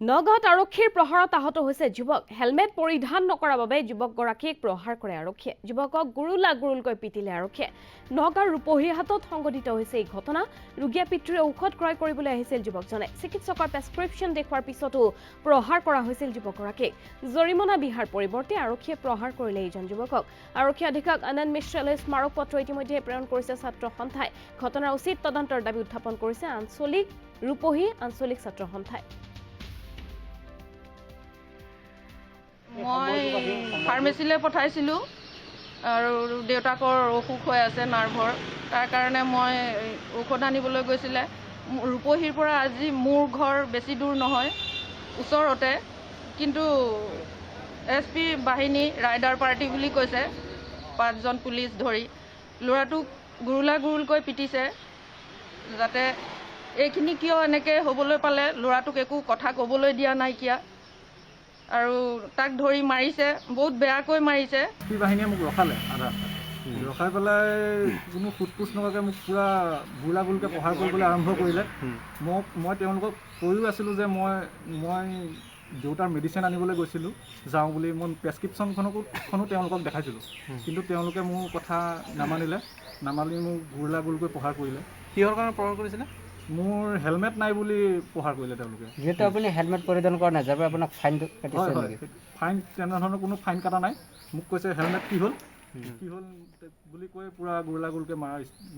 নগাঁৱত আৰক্ষীৰ প্ৰহাৰত আহত হৈছে যুৱক হেলমেট পৰিধান নকৰাৰ বাবে যুৱকগৰাকীক প্ৰহাৰ কৰে আৰক্ষীয়ে যুৱকক গুৰুলকৈ পিটিলে আৰক্ষীয়ে নগাঁৱৰ ৰূপহীহাটত সংঘটিত হৈছে এই ঘটনা ৰোগীয়া পিতৃৰ ঔষধ ক্ৰয় কৰিবলৈ আহিছিল যুৱকজনে চিকিৎসকৰ প্ৰেছক্ৰিপশ্যন দেখুৱাৰ পিছতো প্ৰহাৰ কৰা হৈছিল যুৱকগৰাকীক জৰিমনা বিহাৰ পৰিৱৰ্তে আৰক্ষীয়ে প্ৰহাৰ কৰিলে এইজন যুৱকক আৰক্ষী অধীক্ষক আনন্দ মিশ্ৰলৈ স্মাৰক পত্ৰ ইতিমধ্যে প্ৰেৰণ কৰিছে ছাত্ৰ সন্থাই ঘটনাৰ উচিত তদন্তৰ দাবী উত্থাপন কৰিছে ৰূপহী আঞ্চলিক ছাত্ৰ সন্থাই মই ফাৰ্মেচিলৈ পঠাইছিলোঁ আৰু দেউতাকৰ অসুখ হৈ আছে নাৰ্ভৰ তাৰ কাৰণে মই ঔষধ আনিবলৈ গৈছিলে ৰূপহীৰ পৰা আজি মোৰ ঘৰ বেছি দূৰ নহয় ওচৰতে কিন্তু SP বাহিনী ৰাইডাৰ পাৰ্টি বুলি কৈছে 5জন পুলিচ ধৰি ল'ৰাটোক গুৰুলকৈ পিটিছে যাতে এইখিনি কিয় এনেকৈ হ'বলৈ পালে ল'ৰাটোক একো কথা ক'বলৈ দিয়া নাইকিয়া আৰু তাক ধৰি মাৰিছে বহুত বেয়াকৈ মাৰিছে বাহিনীয়ে মোক ৰখালে আধা ৰখাই পেলাই কোনো ফুটপুচ নকৰাকৈ মোক পূৰা গুৰুলকৈ প্ৰহাৰ কৰিবলৈ আৰম্ভ কৰিলে মই তেওঁলোকক কৈও আছিলোঁ যে মই দেউতাৰ মেডিচিন আনিবলৈ গৈছিলোঁ যাওঁ বুলি মই প্ৰেছক্ৰিপশ্যনখনো তেওঁলোকক দেখাইছিলোঁ কিন্তু তেওঁলোকে মোৰ কথা নামানি মোক গুৰুলকৈ প্ৰহাৰ কৰিলে কিহৰ কাৰণে প্ৰহাৰ কৰিছিলে মোৰ হেলমেট নাই বুলি প্ৰহাৰ কৰিলে তেওঁলোকে যিহেতু আপুনি হেলমেট পৰিধান কৰা নাই যাৰ বাবে আপোনাক ফাইন কাটিছে নেকি ফাইন তেনেধৰণৰ কোনো ফাইন কটা নাই মোক কৈছে হেলমেট কি হ'ল বুলি কৈ পূৰা গুৰুলকৈ মাৰা